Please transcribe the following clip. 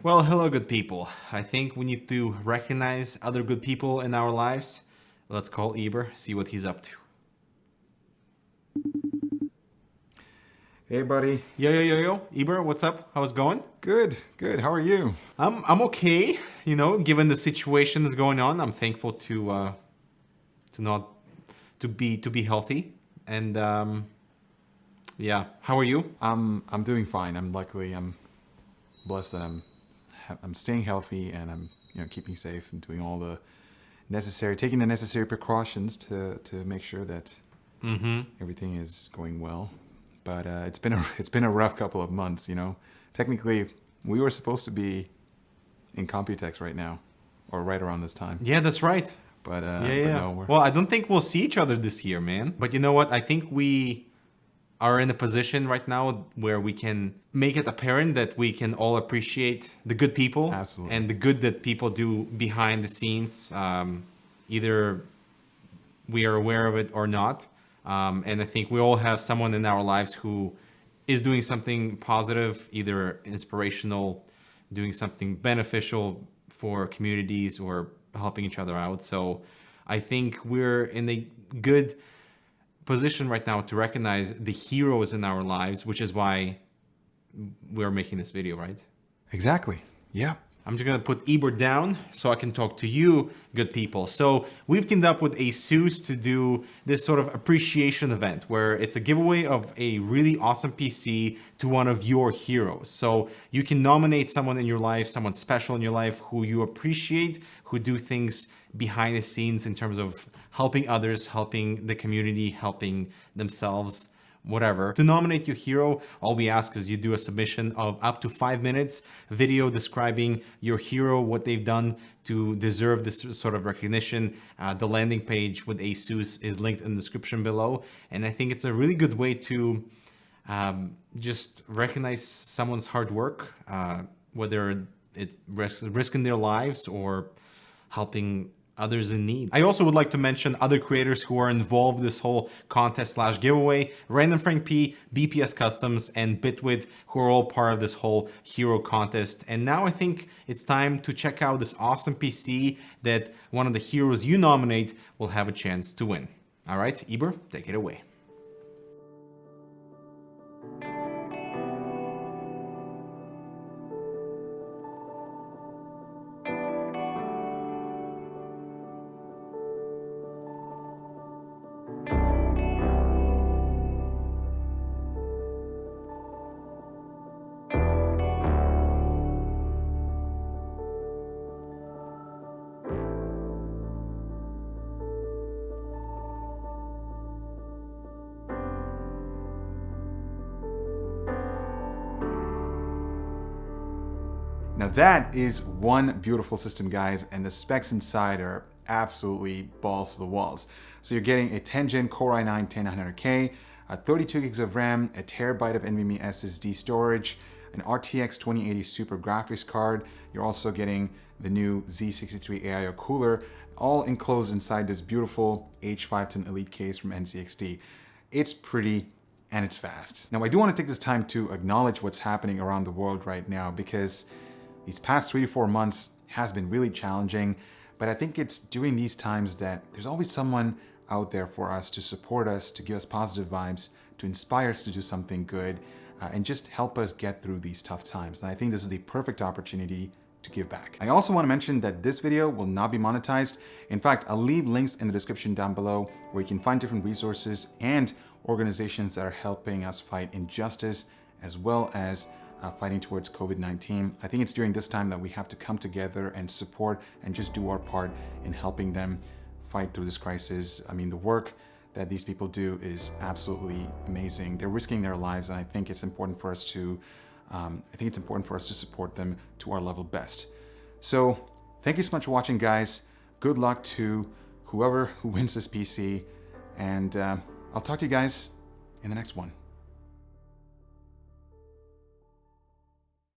Well, hello, good people. I think we need to recognize other good people in our lives. Let's call Eber, see what he's up to. Hey, buddy. Yo, Eber, what's up? How's it going? Good, good. How are you? I'm okay. You know, given the situation that's going on, I'm thankful to be healthy. And yeah, how are you? I'm doing fine. I'm blessed that I'm staying healthy and I'm keeping safe and doing all the taking the necessary precautions to make sure that everything is going well. But it's been a rough couple of months. Technically, we were supposed to be in Computex right now, or right around this time. Yeah, that's right. But No, well, I don't think we'll see each other this year, man. But you know what? I think we are in a position right now where we can make it apparent that we can all appreciate the good people. Absolutely. And the good that people do behind the scenes. Either we are aware of it or not. And I think we all have someone in our lives who is doing something positive, either inspirational, doing something beneficial for communities or helping each other out. So I think we're in a good position right now to recognize the heroes in our lives, which is why we're making this video, right? Exactly. Yeah. I'm just gonna put Eber down so I can talk to you, good people. So we've teamed up with ASUS to do this sort of appreciation event where it's a giveaway of a really awesome PC to one of your heroes. So you can nominate someone in your life, someone special in your life who you appreciate, who do things behind the scenes in terms of helping others, helping the community, helping themselves, whatever. To nominate your hero, all we ask is you do a submission of up to 5 minutes video describing your hero, what they've done to deserve this sort of recognition. The landing page with ASUS is linked in the description below. And I think it's a really good way to just recognize someone's hard work, whether it risking their lives or helping others in need. I also would like to mention other creators who are involved in this whole contest/giveaway: Random Frank P, BPS Customs, and Bitwit, who are all part of this whole hero contest. And now I think it's time to check out this awesome PC that one of the heroes you nominate will have a chance to win. All right, Eber, take it away. Now that is one beautiful system, guys, and the specs inside are absolutely balls to the walls. So you're getting a 10th gen Core i9-10900K, 32 gigs of RAM, a terabyte of NVMe SSD storage, an RTX 2080 Super graphics card. You're also getting the new Z63 AIO cooler, all enclosed inside this beautiful H510 Elite case from NZXT. It's pretty and it's fast. Now I do want to take this time to acknowledge what's happening around the world right now, because these past 3 to 4 months has been really challenging, but I think it's during these times that there's always someone out there for us to support us, to give us positive vibes, to inspire us to do something good, and just help us get through these tough times. And I think this is the perfect opportunity to give back. I also want to mention that this video will not be monetized. In fact, I'll leave links in the description down below where you can find different resources and organizations that are helping us fight injustice, as well as fighting towards COVID-19. I think it's during this time that we have to come together and support and just do our part in helping them fight through this crisis. I mean, the work that these people do is absolutely amazing. They're risking their lives, and I think it's important for us to support them to our level best. So thank you so much for watching, guys. Good luck to whoever who wins this PC, and I'll talk to you guys in the next one.